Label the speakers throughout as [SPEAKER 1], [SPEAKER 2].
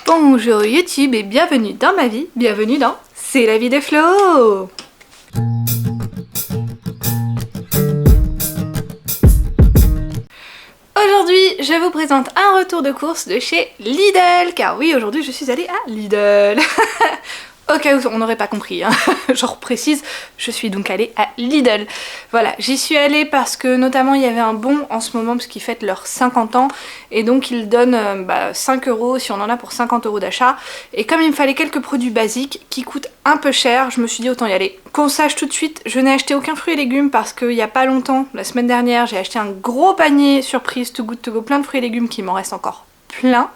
[SPEAKER 1] Bonjour YouTube et bienvenue dans ma vie, bienvenue dans C'est la vie de Flo. Aujourd'hui, je vous présente un retour de course de chez Lidl, car oui, aujourd'hui je suis allée à Lidl. Au cas où on n'aurait pas compris, hein. Je reprécise, je suis donc allée à Lidl. Voilà, j'y suis allée parce que notamment il y avait un bon en ce moment parce qu'ils fêtent leurs 50 ans et donc ils donnent 5 € si on en a pour 50 € d'achat. Et comme il me fallait quelques produits basiques qui coûtent un peu cher, je me suis dit autant y aller. Qu'on sache tout de suite, je n'ai acheté aucun fruit et légumes parce qu'il n'y a pas longtemps, la semaine dernière, j'ai acheté un gros panier surprise Too Good To Go, plein de fruits et légumes qui m'en reste encore plein.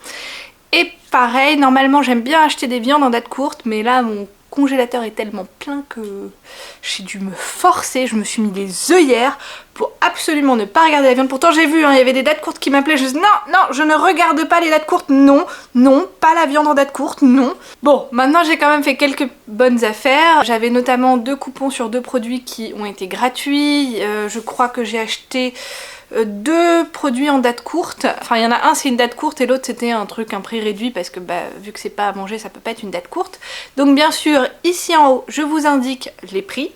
[SPEAKER 1] Et pareil, normalement j'aime bien acheter des viandes en date courte, mais là mon congélateur est tellement plein que j'ai dû me forcer, je me suis mis des œillères pour absolument ne pas regarder la viande. Pourtant j'ai vu, hein, il y avait des dates courtes qui m'appelaient, je dis non, je ne regarde pas les dates courtes, non, pas la viande en date courte, non. Bon, maintenant j'ai quand même fait quelques bonnes affaires, j'avais notamment 2 coupons sur 2 produits qui ont été gratuits, je crois que j'ai acheté 2 produits en date courte, enfin il y en a un c'est une date courte et l'autre c'était un truc un prix réduit parce que vu que c'est pas à manger ça peut pas être une date courte. Donc bien sûr ici en haut je vous indique les prix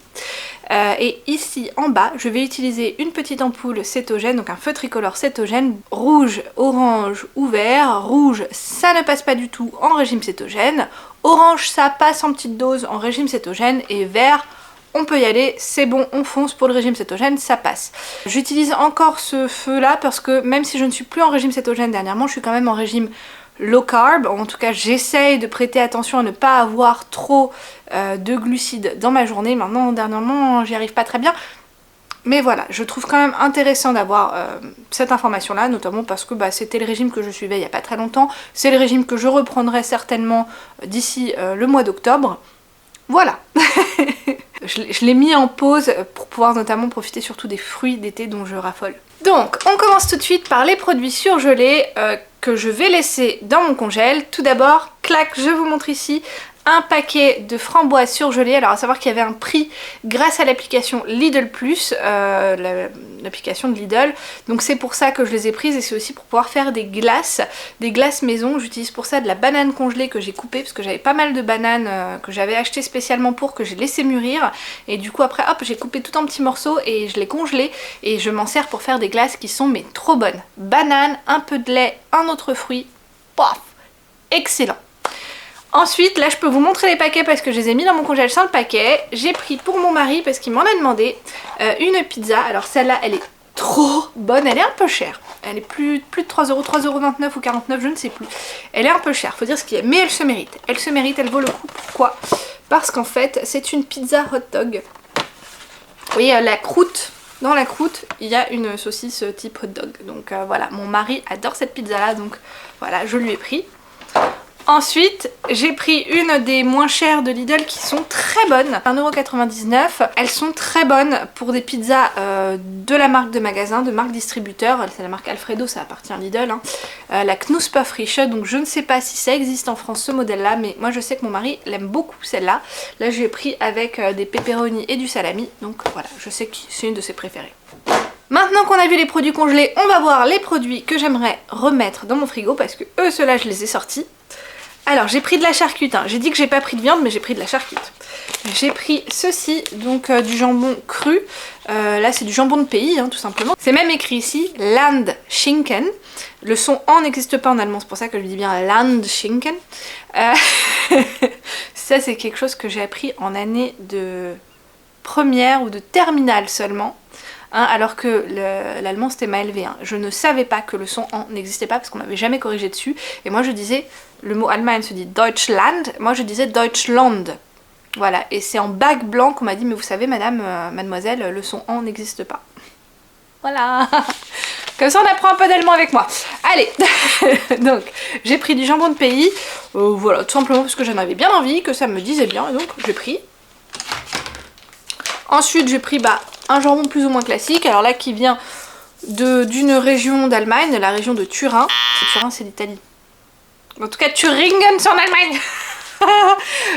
[SPEAKER 1] et ici en bas je vais utiliser une petite ampoule cétogène, donc un feu tricolore cétogène, rouge, orange ou vert. Rouge ça ne passe pas du tout en régime cétogène, orange ça passe en petite dose en régime cétogène et vert on peut y aller, c'est bon, on fonce pour le régime cétogène, ça passe. J'utilise encore ce feu là parce que même si je ne suis plus en régime cétogène dernièrement, je suis quand même en régime low carb. En tout cas j'essaye de prêter attention à ne pas avoir trop de glucides dans ma journée. Maintenant dernièrement j'y arrive pas très bien. Mais voilà, je trouve quand même intéressant d'avoir cette information là, notamment parce que c'était le régime que je suivais il n'y a pas très longtemps. C'est le régime que je reprendrai certainement d'ici le mois d'octobre. Voilà. Je l'ai mis en pause pour pouvoir notamment profiter surtout des fruits d'été dont je raffole. Donc on commence tout de suite par les produits surgelés que je vais laisser dans mon congèle. Tout d'abord, clac, je vous montre ici un paquet de framboises surgelées. Alors à savoir qu'il y avait un prix grâce à l'application Lidl Plus, l'application de Lidl. Donc c'est pour ça que je les ai prises et c'est aussi pour pouvoir faire des glaces maison. J'utilise pour ça de la banane congelée que j'ai coupée parce que j'avais pas mal de bananes que j'avais achetées spécialement pour, que j'ai laissé mûrir. Et du coup après hop j'ai coupé tout en petits morceaux et je l'ai congelé et je m'en sers pour faire des glaces qui sont mais trop bonnes. Banane, un peu de lait, un autre fruit, paf, excellent. Ensuite, là je peux vous montrer les paquets parce que je les ai mis dans mon congèle sans le paquet. J'ai pris pour mon mari parce qu'il m'en a demandé une pizza. Alors celle-là elle est trop bonne, elle est un peu chère. Elle est plus de 3 €, 3,29 € ou 49 €, je ne sais plus. Elle est un peu chère, faut dire ce qu'il y a, mais elle se mérite. Elle se mérite, elle vaut le coup. Pourquoi? Parce qu'en fait c'est une pizza hot dog. Vous voyez la croûte. Dans la croûte, il y a une saucisse type hot dog. Donc voilà, mon mari adore cette pizza là, donc voilà, je lui ai pris. Ensuite, j'ai pris une des moins chères de Lidl qui sont très bonnes, 1,99 €. Elles sont très bonnes pour des pizzas de la marque de magasin, de marque distributeur. C'est la marque Alfredo, ça appartient à Lidl. Hein. La Knusperfrische, donc je ne sais pas si ça existe en France ce modèle-là, mais moi je sais que mon mari l'aime beaucoup celle-là. Là, je l'ai pris avec des pepperoni et du salami, donc voilà, je sais que c'est une de ses préférées. Maintenant qu'on a vu les produits congelés, on va voir les produits que j'aimerais remettre dans mon frigo parce que eux, ceux-là, je les ai sortis. Alors j'ai pris de la charcute, hein. J'ai dit que j'ai pas pris de viande mais j'ai pris de la charcute. J'ai pris ceci, donc du jambon cru, là c'est du jambon de pays hein, tout simplement. C'est même écrit ici Landschinken, le son en n'existe pas en allemand, c'est pour ça que je dis bien Landschinken. Ça c'est quelque chose que j'ai appris en année de première ou de terminale seulement. Hein, alors que l'allemand c'était ma LV1. Je ne savais pas que le son en n'existait pas parce qu'on m'avait jamais corrigé dessus. Et moi je disais, le mot Allemagne se dit Deutschland, moi je disais Deutschland. Voilà, et c'est en bac blanc qu'on m'a dit, mais vous savez madame, mademoiselle, le son en n'existe pas. Voilà. Comme ça on apprend un peu d'allemand avec moi. Allez. Donc j'ai pris du jambon de pays. Voilà, tout simplement parce que j'en avais bien envie, que ça me disait bien, et donc j'ai pris. Ensuite j'ai pris un jambon plus ou moins classique, alors là qui vient d'une région d'Allemagne, la région de Turin. Turin c'est l'Italie. En tout cas Thuringen c'est en Allemagne.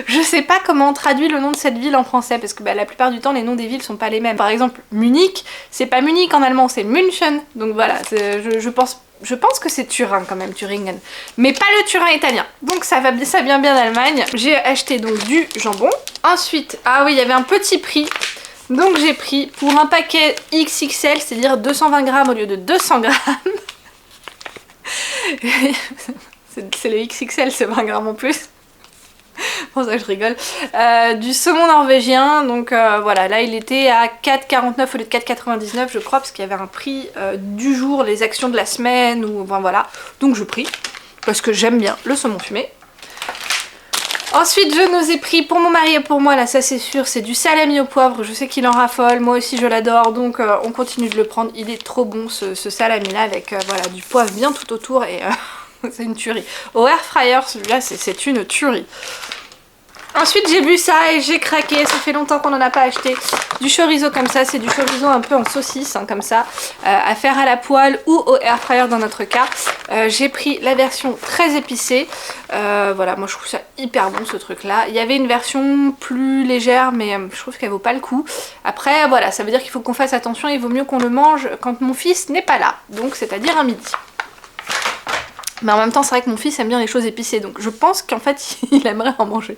[SPEAKER 1] Je sais pas comment on traduit le nom de cette ville en français parce que bah, la plupart du temps les noms des villes sont pas les mêmes. Par exemple Munich, c'est pas Munich en allemand, c'est München. Donc voilà, je pense que c'est Turin quand même, Thuringen. Mais pas le Turin italien. Donc ça vient bien d'Allemagne. J'ai acheté donc du jambon. Ensuite, ah oui, il y avait un petit prix. Donc j'ai pris pour un paquet XXL, c'est-à-dire 220 grammes au lieu de 200 grammes. C'est le XXL, c'est 20 grammes en plus. Pour ça que je rigole. Du saumon norvégien, donc voilà, là il était à 4,49 au lieu de 4,99 je crois, parce qu'il y avait un prix du jour, les actions de la semaine, ou enfin voilà. Donc je pris, parce que j'aime bien le saumon fumé. Ensuite je nous ai pris pour mon mari et pour moi, là ça c'est sûr, c'est du salami au poivre, je sais qu'il en raffole, moi aussi je l'adore, donc on continue de le prendre, il est trop bon ce salami là, avec voilà, du poivre bien tout autour et... c'est une tuerie. Au air fryer, celui-là, c'est une tuerie. Ensuite, j'ai bu ça et j'ai craqué. Ça fait longtemps qu'on n'en a pas acheté. Du chorizo comme ça, c'est du chorizo un peu en saucisse, hein, comme ça, à faire à la poêle ou au air fryer dans notre cas. J'ai pris la version très épicée. Voilà, moi je trouve ça hyper bon ce truc-là. Il y avait une version plus légère, mais je trouve qu'elle vaut pas le coup. Après, voilà, ça veut dire qu'il faut qu'on fasse attention. Il vaut mieux qu'on le mange quand mon fils n'est pas là. Donc, c'est-à-dire à midi. Mais en même temps, c'est vrai que mon fils aime bien les choses épicées, donc je pense qu'en fait, il aimerait en manger.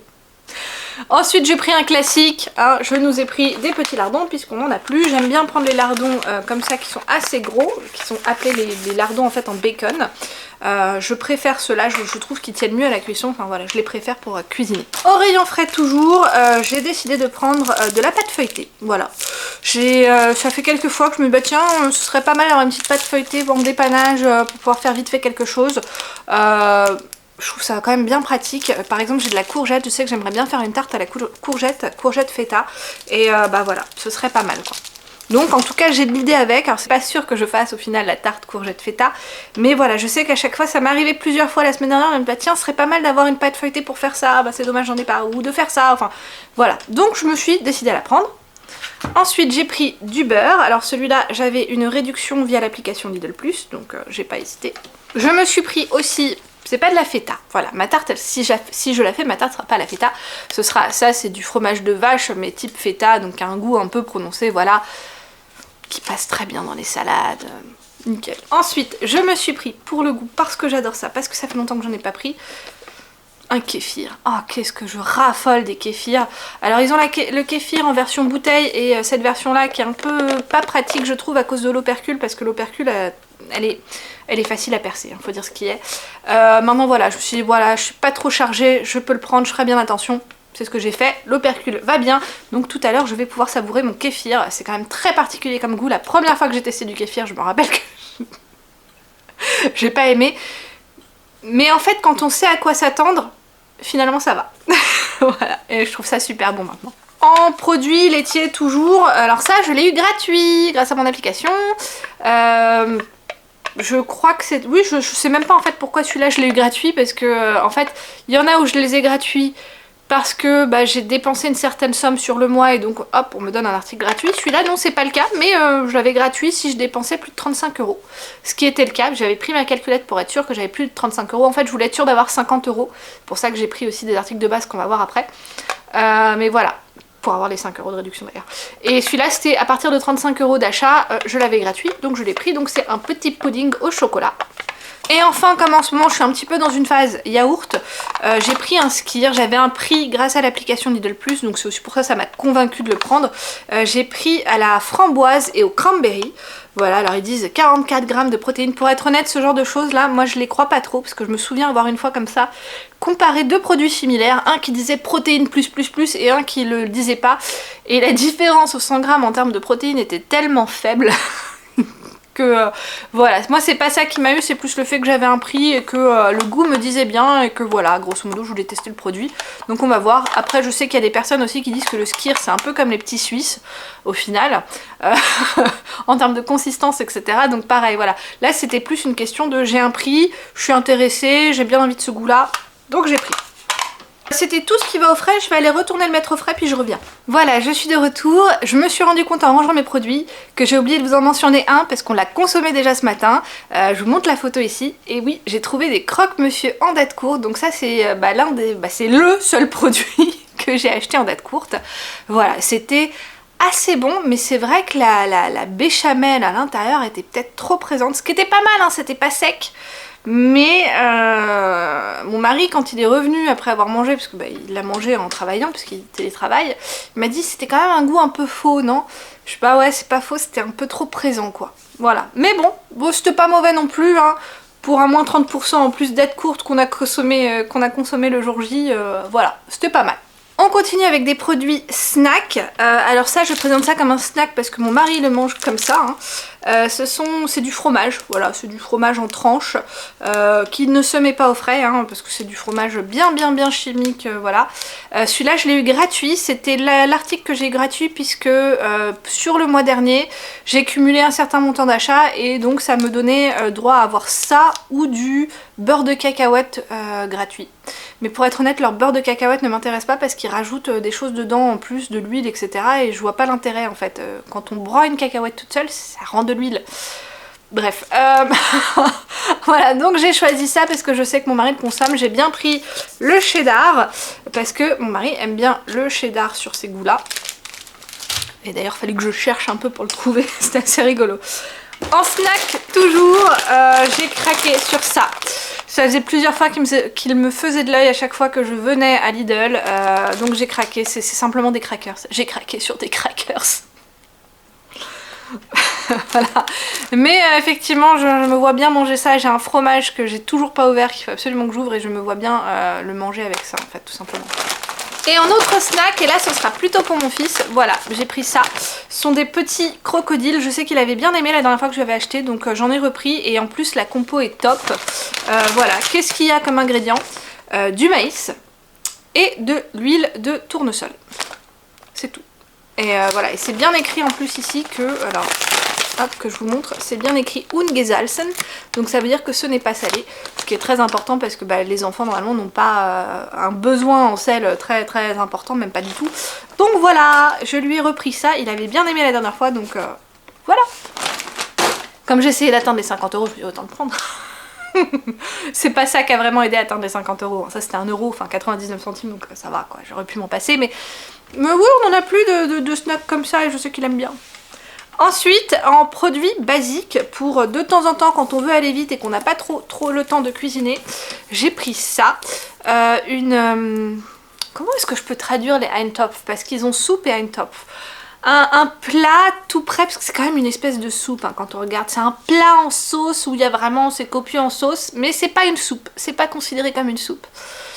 [SPEAKER 1] Ensuite, j'ai pris un classique, hein, je nous ai pris des petits lardons puisqu'on n'en a plus. J'aime bien prendre les lardons comme ça qui sont assez gros, qui sont appelés les lardons en fait en bacon. Je préfère ceux-là, je trouve qu'ils tiennent mieux à la cuisson, enfin voilà, je les préfère pour cuisiner. Au rayon frais toujours, j'ai décidé de prendre de la pâte feuilletée, voilà. Ça fait quelques fois que je me dis bah tiens, ce serait pas mal d'avoir une petite pâte feuilletée pour dépannage, pour pouvoir faire vite fait quelque chose. Je trouve ça quand même bien pratique. Par exemple, j'ai de la courgette, je sais que j'aimerais bien faire une tarte à la courgette feta, et bah voilà, ce serait pas mal quoi. Donc en tout cas j'ai de l'idée avec, alors c'est pas sûr que je fasse au final la tarte courgette feta, mais voilà, je sais qu'à chaque fois ça m'est arrivé plusieurs fois la semaine dernière, je me dis bah tiens, ce serait pas mal d'avoir une pâte feuilletée pour faire ça, bah c'est dommage j'en ai pas, ou de faire ça, enfin voilà. Donc je me suis décidée à la prendre. Ensuite j'ai pris du beurre, alors celui-là j'avais une réduction via l'application Lidl+, donc j'ai pas hésité. Je me suis pris aussi... C'est pas de la feta, voilà, ma tarte, si je la fais, ma tarte sera pas la feta, ce sera, ça c'est du fromage de vache, mais type feta, donc un goût un peu prononcé, voilà, qui passe très bien dans les salades, nickel. Ensuite, je me suis pris, pour le goût, parce que j'adore ça, parce que ça fait longtemps que j'en ai pas pris, un kéfir. Oh, qu'est-ce que je raffole des kéfirs. Alors ils ont le kéfir en version bouteille et cette version là qui est un peu pas pratique je trouve à cause de l'opercule, parce que l'opercule elle est facile à percer, hein, faut dire ce qui est. Maintenant voilà, je me suis dit voilà, je suis pas trop chargée, je peux le prendre, je ferai bien attention. C'est ce que j'ai fait, l'opercule va bien, donc tout à l'heure je vais pouvoir savourer mon kéfir. C'est quand même très particulier comme goût, la première fois que j'ai testé du kéfir, je me rappelle que j'ai pas aimé. Mais en fait quand on sait à quoi s'attendre, finalement ça va. Voilà, et je trouve ça super bon maintenant. En produits laitiers toujours, alors ça je l'ai eu gratuit grâce à mon application. Je crois que c'est... Oui, je sais même pas en fait pourquoi celui-là je l'ai eu gratuit, parce que en fait il y en a où je les ai gratuits parce que bah, j'ai dépensé une certaine somme sur le mois et donc hop on me donne un article gratuit. Celui-là non c'est pas le cas, mais je l'avais gratuit si je dépensais plus de 35 €. Ce qui était le cas, j'avais pris ma calculette pour être sûre que j'avais plus de 35 €. En fait je voulais être sûre d'avoir 50 €, c'est pour ça que j'ai pris aussi des articles de base qu'on va voir après. Mais voilà, pour avoir les 5 € de réduction d'ailleurs. Et celui-là c'était à partir de 35 € d'achat, je l'avais gratuit, donc je l'ai pris, donc c'est un petit pudding au chocolat. Et enfin, comme en ce moment je suis un petit peu dans une phase yaourt, j'ai pris un skyr, j'avais un prix grâce à l'application Lidl+, donc c'est aussi pour ça que ça m'a convaincu de le prendre. J'ai pris à la framboise et au cranberry. Voilà, alors ils disent 44 grammes de protéines. Pour être honnête, ce genre de choses là, moi je les crois pas trop, parce que je me souviens avoir une fois comme ça comparé deux produits similaires, un qui disait protéines plus et un qui le disait pas. Et la différence au 100 grammes en termes de protéines était tellement faible que voilà, moi c'est pas ça qui m'a eu, c'est plus le fait que j'avais un prix et que le goût me disait bien et que voilà, grosso modo je voulais tester le produit, donc on va voir. Après je sais qu'il y a des personnes aussi qui disent que le skyr c'est un peu comme les petits Suisses au final, en termes de consistance etc, donc pareil voilà, là c'était plus une question de j'ai un prix, je suis intéressée, j'ai bien envie de ce goût là, donc j'ai pris. c'était tout ce qui va au frais. Je vais aller retourner le mettre au frais puis je reviens. Voilà, je suis de retour. Je me suis rendu compte en rangeant mes produits que j'ai oublié de vous en mentionner un parce qu'on l'a consommé déjà ce matin. Je vous montre la photo ici. Et oui, j'ai trouvé des croque-monsieur en date courte. Donc ça c'est c'est le seul produit que j'ai acheté en date courte. Voilà, c'était assez bon, mais c'est vrai que la béchamel à l'intérieur était peut-être trop présente, ce qui était pas mal, hein, c'était pas sec. Mais mon mari, quand il est revenu après avoir mangé, parce que il l'a mangé en travaillant, puisqu'il télétravaille, il m'a dit c'était quand même un goût un peu faux, non? Je sais pas, ouais, c'est pas faux, c'était un peu trop présent, quoi. Voilà. Mais bon, c'était pas mauvais non plus, hein. Pour un moins 30% en plus d'aide courte qu'on a consommé le jour J, voilà, c'était pas mal. On continue avec des produits snack. Alors ça, je présente ça comme un snack parce que mon mari le mange comme ça. Hein. C'est du fromage, voilà, c'est du fromage en tranches qui ne se met pas au frais, hein, parce que c'est du fromage bien chimique, voilà. Celui-là, je l'ai eu gratuit. C'était l'article que j'ai eu gratuit puisque sur le mois dernier, j'ai cumulé un certain montant d'achat et donc ça me donnait droit à avoir ça ou du beurre de cacahuète gratuit. Mais pour être honnête, leur beurre de cacahuète ne m'intéresse pas parce qu'ils rajoutent des choses dedans en plus, de l'huile, etc. Et je vois pas l'intérêt en fait. Quand on broie une cacahuète toute seule, ça rend de l'huile. Bref. Voilà, donc j'ai choisi ça parce que je sais que mon mari le consomme. J'ai bien pris le cheddar parce que mon mari aime bien le cheddar sur ces goûts-là. Et d'ailleurs, il fallait que je cherche un peu pour le trouver. C'était assez rigolo. En snack, toujours, j'ai craqué sur ça. Ça faisait plusieurs fois qu'il me faisait de l'œil à chaque fois que je venais à Lidl. Donc j'ai craqué, c'est simplement des crackers. J'ai craqué sur des crackers. Voilà. Mais effectivement, je me vois bien manger ça. J'ai un fromage que j'ai toujours pas ouvert, qu'il faut absolument que j'ouvre. Et je me vois bien le manger avec ça, en fait, tout simplement. Et en autre snack, et là ce sera plutôt pour mon fils, voilà, j'ai pris ça. Ce sont des petits crocodiles, je sais qu'il avait bien aimé la dernière fois que je l'avais acheté, donc j'en ai repris et en plus la compo est top. Voilà, qu'est-ce qu'il y a comme ingrédient? Du maïs et de l'huile de tournesol. C'est tout. Et voilà, et c'est bien écrit en plus ici que, alors, hop, que je vous montre, c'est bien écrit Ungesalzen, donc ça veut dire que ce n'est pas salé, ce qui est très important parce que les enfants normalement n'ont pas un besoin en sel très important, même pas du tout. Donc voilà, je lui ai repris ça, il avait bien aimé la dernière fois, donc voilà. Comme j'ai essayé d'atteindre les 50 €, je me dis autant le prendre. C'est pas ça qui a vraiment aidé à atteindre les 50 €, ça c'était 1 €, enfin 99 centimes, donc ça va quoi, j'aurais pu m'en passer, mais oui, on en a plus de snacks comme ça et je sais qu'il aime bien. Ensuite, en produits basiques, pour de temps en temps quand on veut aller vite et qu'on n'a pas trop le temps de cuisiner, j'ai pris ça. Comment est-ce que je peux traduire les Eintopf? Parce qu'ils ont soupe et Eintopf. Un plat tout prêt, parce que c'est quand même une espèce de soupe hein, quand on regarde. C'est un plat en sauce où il y a vraiment, c'est copieux en sauce, mais c'est pas une soupe. C'est pas considéré comme une soupe.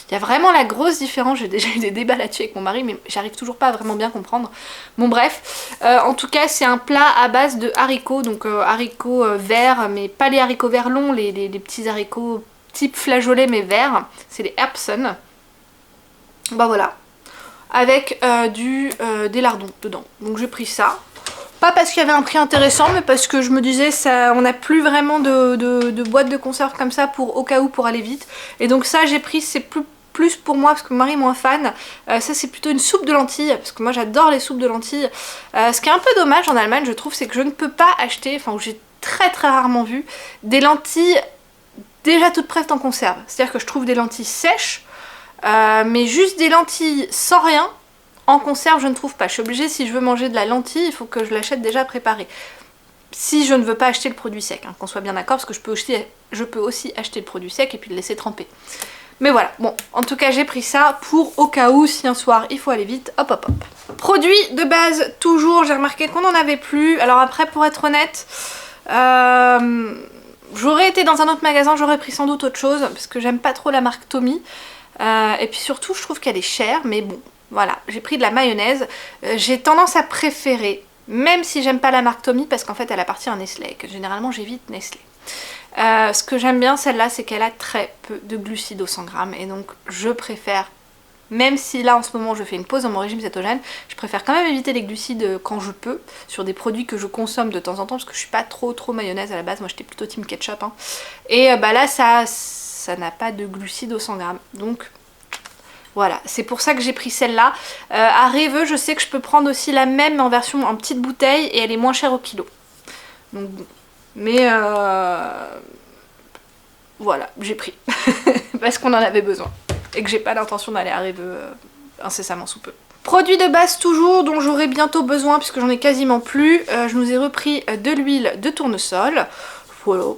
[SPEAKER 1] Il y a vraiment la grosse différence, j'ai déjà eu des débats là-dessus avec mon mari, mais j'arrive toujours pas à vraiment bien comprendre. Bon bref, en tout cas c'est un plat à base de haricots, donc haricots verts, mais pas les haricots verts longs, les petits haricots type flageolet mais verts, c'est les Erbsen. Bah voilà, avec des lardons dedans, donc j'ai pris ça. Pas parce qu'il y avait un prix intéressant, mais parce que je me disais, on n'a plus vraiment de boîtes de conserve comme ça au cas où pour aller vite. Et donc ça j'ai pris, c'est plus pour moi parce que mon mari est moins fan. Ça c'est plutôt une soupe de lentilles, parce que moi j'adore les soupes de lentilles. Ce qui est un peu dommage en Allemagne je trouve, c'est que je ne peux pas acheter, enfin j'ai très rarement vu, des lentilles déjà toutes prêtes en conserve. C'est-à-dire que je trouve des lentilles sèches, mais juste des lentilles sans rien, en conserve je ne trouve pas. Je suis obligée, si je veux manger de la lentille, il faut que je l'achète déjà préparée. Si je ne veux pas acheter le produit sec, hein, qu'on soit bien d'accord, parce que je peux aussi acheter le produit sec et puis le laisser tremper. Mais voilà, bon, en tout cas j'ai pris ça pour au cas où, si un soir il faut aller vite, hop hop hop. Produit de base, toujours, j'ai remarqué qu'on n'en avait plus. Alors après, pour être honnête, j'aurais été dans un autre magasin, j'aurais pris sans doute autre chose, parce que j'aime pas trop la marque Tommy. Et puis surtout, je trouve qu'elle est chère, mais bon, voilà, j'ai pris de la mayonnaise. J'ai tendance à préférer, même si j'aime pas la marque Tommy, parce qu'en fait elle appartient à Nestlé, et que généralement j'évite Nestlé. Ce que j'aime bien celle-là, c'est qu'elle a très peu de glucides au 100 grammes, et donc je préfère, même si là en ce moment je fais une pause dans mon régime cétogène, je préfère quand même éviter les glucides quand je peux, sur des produits que je consomme de temps en temps, parce que je suis pas trop mayonnaise à la base, moi j'étais plutôt team ketchup, hein. Et là ça n'a pas de glucides au 100 grammes, donc Voilà, c'est pour ça que j'ai pris celle-là. À Reveux, je sais que je peux prendre aussi la même en version en petite bouteille et elle est moins chère au kilo. Donc bon, mais voilà, j'ai pris parce qu'on en avait besoin et que j'ai pas l'intention d'aller à Reveux incessamment sous peu. Produit de base toujours, dont j'aurai bientôt besoin puisque j'en ai quasiment plus. Je nous ai repris de l'huile de tournesol. Voilà,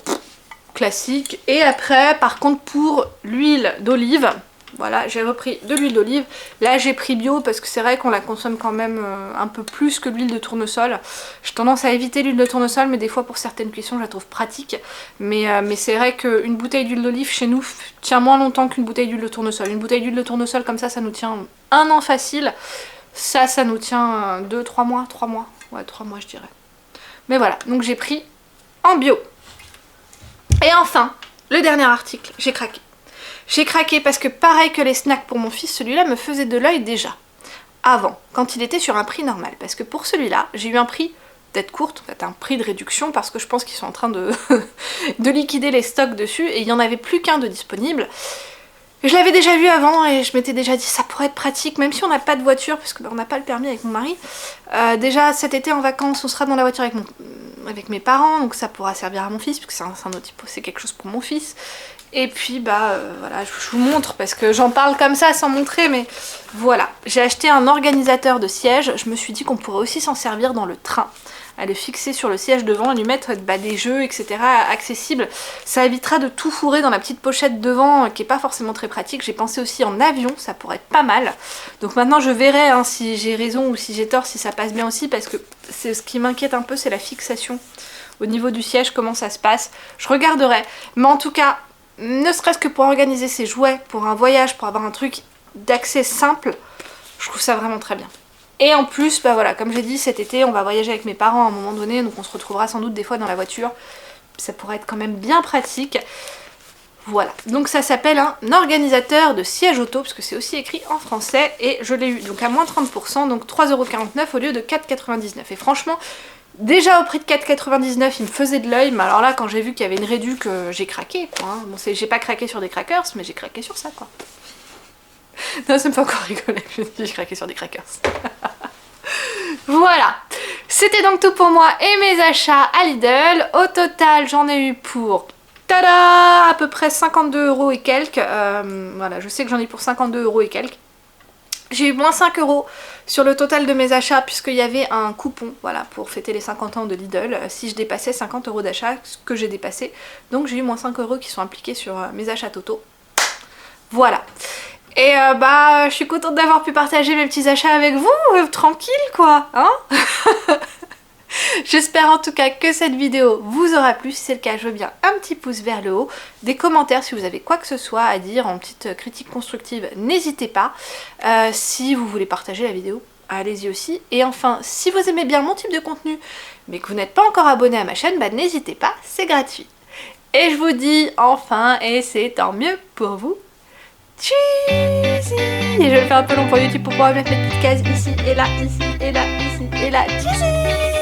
[SPEAKER 1] classique. Et après, par contre, pour l'huile d'olive, voilà, j'ai repris de l'huile d'olive. Là, j'ai pris bio parce que c'est vrai qu'on la consomme quand même un peu plus que l'huile de tournesol. J'ai tendance à éviter l'huile de tournesol, mais des fois pour certaines cuissons, je la trouve pratique. Mais c'est vrai qu'une bouteille d'huile d'olive chez nous tient moins longtemps qu'une bouteille d'huile de tournesol. Une bouteille d'huile de tournesol comme ça nous tient 1 an facile. Ça nous tient 2-3 mois, 3 mois. Ouais, 3 mois je dirais. Mais voilà, donc j'ai pris en bio. Et enfin, le dernier article, j'ai craqué. J'ai craqué parce que pareil que les snacks pour mon fils, celui-là me faisait de l'œil déjà. Avant, quand il était sur un prix normal. Parce que pour celui-là, j'ai eu un prix tête courte, en fait un prix de réduction parce que je pense qu'ils sont en train de, de liquider les stocks dessus et il n'y en avait plus qu'un de disponible. Je l'avais déjà vu avant et je m'étais déjà dit ça pourrait être pratique, même si on n'a pas de voiture, parce qu'on n'a pas le permis avec mon mari. Déjà cet été en vacances, on sera dans la voiture avec mes parents, donc ça pourra servir à mon fils, puisque c'est quelque chose pour mon fils. Et puis voilà, je vous montre, parce que j'en parle comme ça sans montrer, mais voilà. J'ai acheté un organisateur de siège, je me suis dit qu'on pourrait aussi s'en servir dans le train. À le fixer sur le siège devant et lui mettre des jeux, etc. accessibles. Ça évitera de tout fourrer dans la petite pochette devant qui est pas forcément très pratique. J'ai pensé aussi en avion, ça pourrait être pas mal. Donc maintenant je verrai hein, si j'ai raison ou si j'ai tort, si ça passe bien aussi, parce que c'est ce qui m'inquiète un peu, c'est la fixation au niveau du siège, comment ça se passe. Je regarderai. Mais en tout cas, ne serait-ce que pour organiser ses jouets, pour un voyage, pour avoir un truc d'accès simple, je trouve ça vraiment très bien. Et en plus, bah voilà, comme j'ai dit, cet été, on va voyager avec mes parents à un moment donné, donc on se retrouvera sans doute des fois dans la voiture. Ça pourrait être quand même bien pratique. Voilà, donc ça s'appelle un organisateur de siège auto, parce que c'est aussi écrit en français, et je l'ai eu donc à moins 30%, donc 3,49€ au lieu de 4,99€. Et franchement, déjà au prix de 4,99€, il me faisait de l'œil, mais alors là, quand j'ai vu qu'il y avait une réduc, j'ai craqué, quoi. Hein. Bon, j'ai pas craqué sur des crackers, mais j'ai craqué sur ça, quoi. Non, ça me fait encore rigoler, j'ai craqué sur des crackers. Voilà, c'était donc tout pour moi et mes achats à Lidl. Au total, j'en ai eu pour, tada, à peu près 52€ et quelques. Voilà, je sais que j'en ai pour 52€ et quelques. J'ai eu moins 5€ sur le total de mes achats puisqu'il y avait un coupon, voilà, pour fêter les 50 ans de Lidl. Si je dépassais 50€ d'achat, ce que j'ai dépassé. Donc j'ai eu moins 5€ qui sont appliqués sur mes achats totaux. Voilà. Et je suis contente d'avoir pu partager mes petits achats avec vous, tranquille quoi, hein. J'espère en tout cas que cette vidéo vous aura plu. Si c'est le cas, je veux bien un petit pouce vers le haut, des commentaires si vous avez quoi que ce soit à dire en petite critique constructive, n'hésitez pas. Si vous voulez partager la vidéo, allez-y aussi. Et enfin, si vous aimez bien mon type de contenu, mais que vous n'êtes pas encore abonné à ma chaîne, n'hésitez pas, c'est gratuit. Et je vous dis enfin, et c'est tant mieux pour vous, cheesy. Et je vais le faire un peu long pour YouTube pour pouvoir mettre mes petites cases ici et là, ici et là, ici et là, cheesy.